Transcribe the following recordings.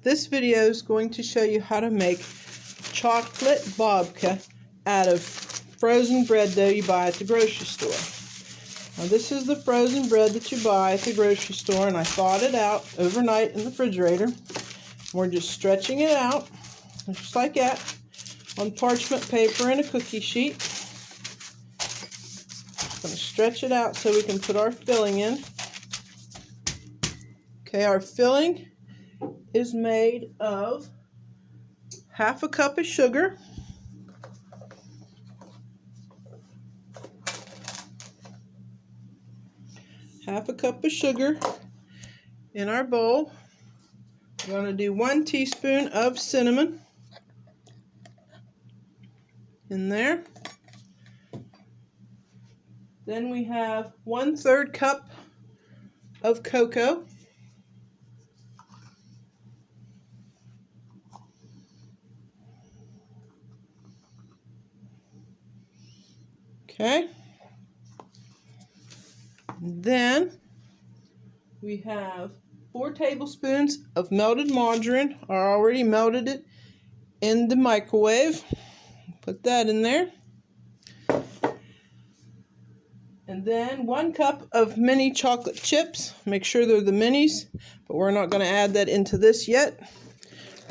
This video is going to show you how to make chocolate babka out of frozen bread dough you buy at the grocery store. Now this is the frozen bread that you buy at the grocery store, and I thawed it out overnight in the refrigerator. We're just stretching it out, just like that, on parchment paper and a cookie sheet. I'm going to stretch it out so we can put our filling in. Okay, our filling is made of half a cup of sugar, in our bowl. We're going to do 1 teaspoon of cinnamon in there. Then we have 1/3 cup of cocoa. Okay. Then we have 4 tablespoons of melted margarine. I already melted it in the microwave. Put that in there. And then 1 cup of mini chocolate chips. Make sure they're the minis, but we're not going to add that into this yet.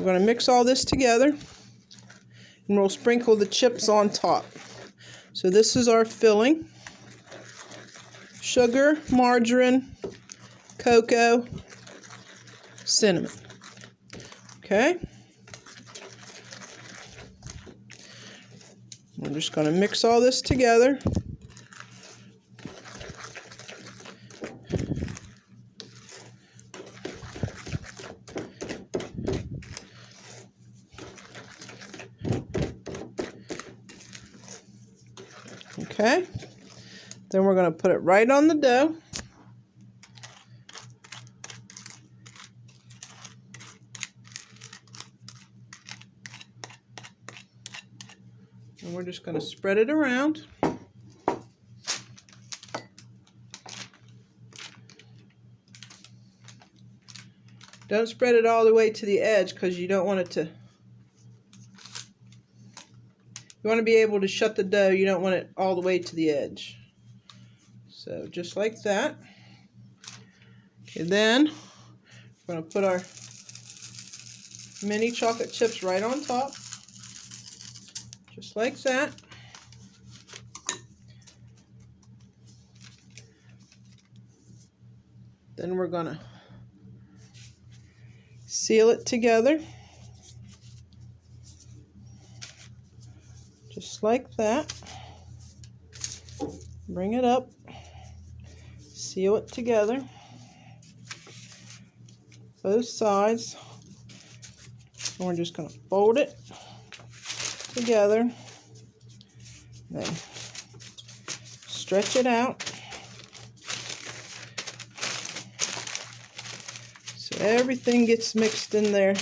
We're going to mix all this together, and we'll sprinkle the chips on top. So this is our filling: sugar, margarine, cocoa, cinnamon. Okay. We're just going to mix all this together. Okay, then we're going to put it right on the dough. And we're just going to spread it around. Don't spread it all the way to the edge, because you don't want it to... You want to be able to shut the dough. You don't want it all the way to the edge. So just like that. Okay, then we're going to put our mini chocolate chips right on top. Just like that. Then we're going to seal it together. Just like that. Bring it up. Seal it together. Both sides. And we're just going to fold it together. Then stretch it out. So everything gets mixed in there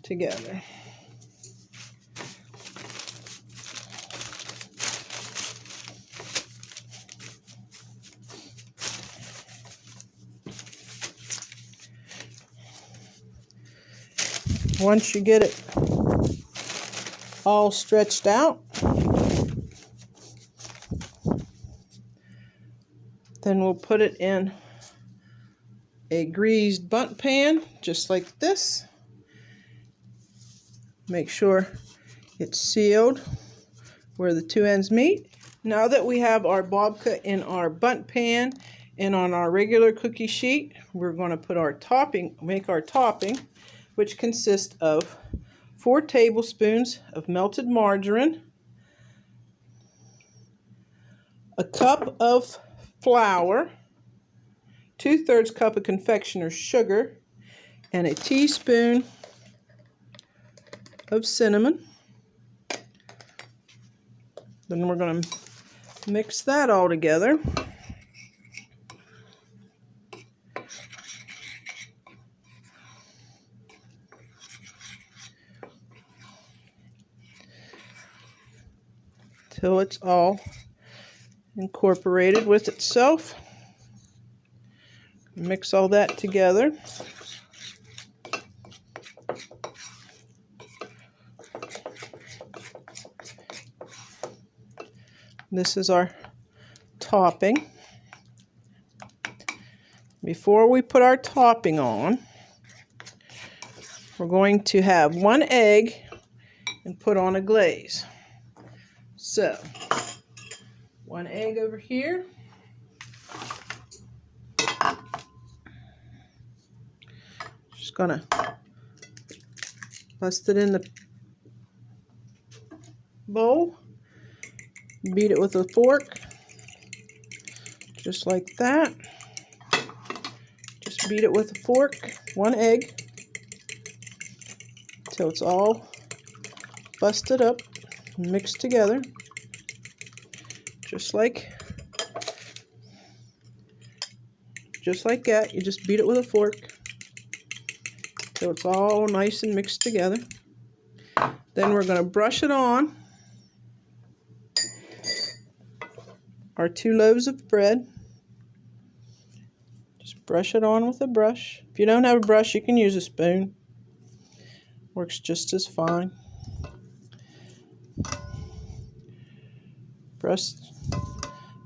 together. Once you get it all stretched out, then we'll put it in a greased bundt pan, just like this. Make sure it's sealed where the 2 ends meet. Now that we have our babka in our bundt pan and on our regular cookie sheet, we're going to put our topping, make our topping, which consists of 4 tablespoons of melted margarine, a cup of flour, 2/3 cup of confectioner's sugar, and a teaspoon of cinnamon. Then we're going to mix that all together. Till it's all incorporated with itself. Mix all that together. This is our topping. Before we put our topping on, we're going to have 1 egg and put on a glaze. So, 1 egg over here. Just gonna bust it in the bowl. Beat it with a fork, just like that. Just beat it with a fork, 1 egg, till it's all busted up and mixed together, just like that. You just beat it with a fork till it's all nice and mixed together. Then we're going to brush it on our 2 loaves of bread. Just brush it on with a brush. If you don't have a brush, you can use a spoon. Works just as fine. Press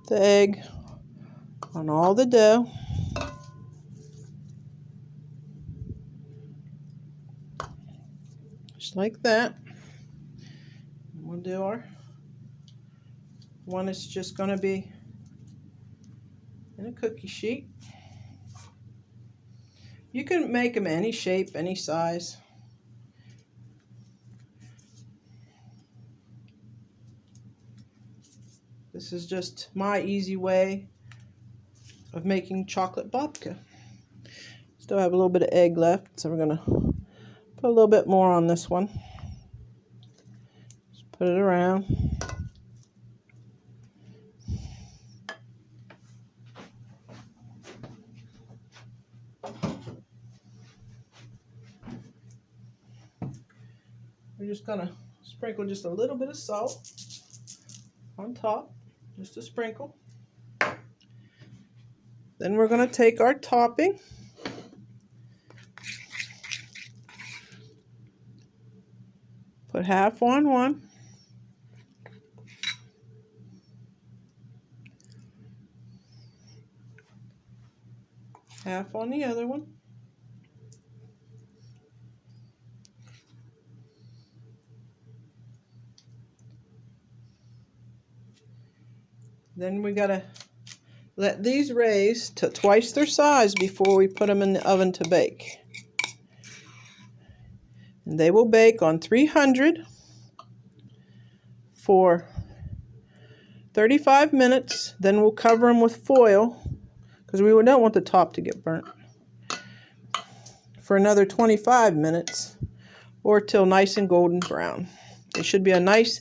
the egg on all the dough. Just like that. And we'll do our one is just going to be in a cookie sheet. You can make them any shape, any size. This is just my easy way of making chocolate babka. Still have a little bit of egg left, so we're going to put a little bit more on this one. Just put it around. We're just going to sprinkle just a little bit of salt on top, just a sprinkle. Then we're going to take our topping, put half on one, half on the other one. Then we gotta let these raise to twice their size before we put them in the oven to bake. And they will bake on 300 for 35 minutes. Then we'll cover them with foil because we don't want the top to get burnt. For another 25 minutes or till nice and golden brown. They should be a nice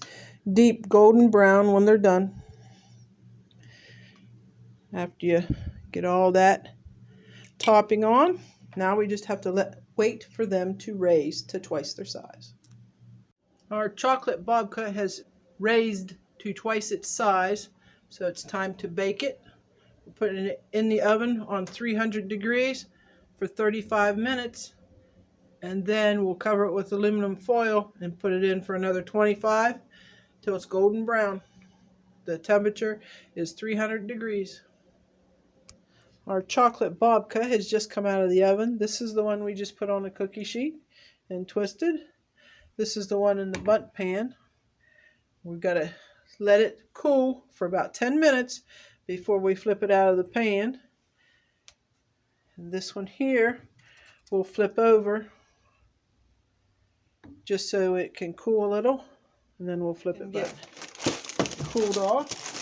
deep golden brown when they're done. After you get all that topping on, now we just have to wait for them to raise to twice their size. Our chocolate babka has raised to twice its size, so it's time to bake it. We're putting it in the oven on 300 degrees for 35 minutes, and then we'll cover it with aluminum foil and put it in for another 25 till it's golden brown. The temperature is 300 degrees. Our chocolate babka has just come out of the oven. This is the one we just put on a cookie sheet and twisted. This is the one in the bundt pan. We've got to let it cool for about 10 minutes before we flip it out of the pan. And this one here we'll flip over just so it can cool a little, and then we'll flip it back. Cooled off.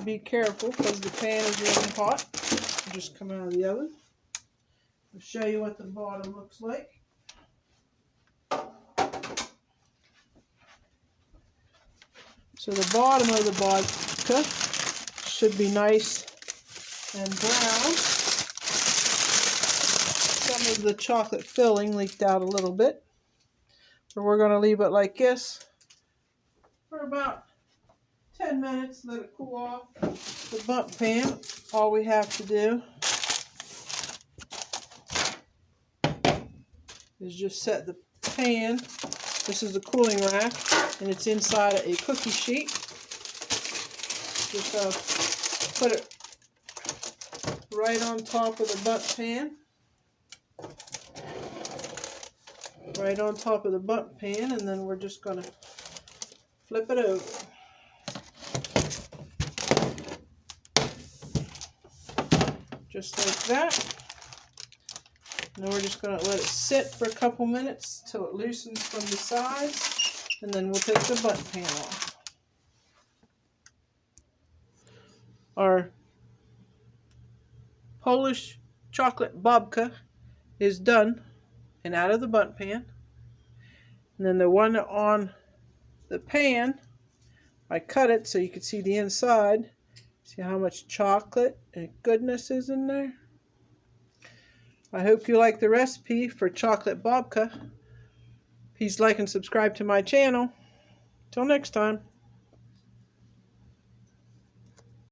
Be careful because the pan is really hot. Just come out of the oven. I'll show you what the bottom looks like. So the bottom of the babka should be nice and brown. Some of the chocolate filling leaked out a little bit. So we're going to leave it like this for about 10 minutes, let it cool off. The bundt pan, all we have to do is just set the pan This is the cooling rack, and it's inside a cookie sheet. Just put it right on top of the bundt pan. Right on top of the bundt pan, and then we're just going to flip it over. Just like that. And then we're just going to let it sit for a couple minutes till it loosens from the sides, and then we'll take the bundt pan off. Our Polish chocolate babka is done and out of the bundt pan. And then the one on the pan, I cut it so you can see the inside. See how much chocolate and goodness is in there? I hope you like the recipe for chocolate babka. Please like and subscribe to my channel. Till next time.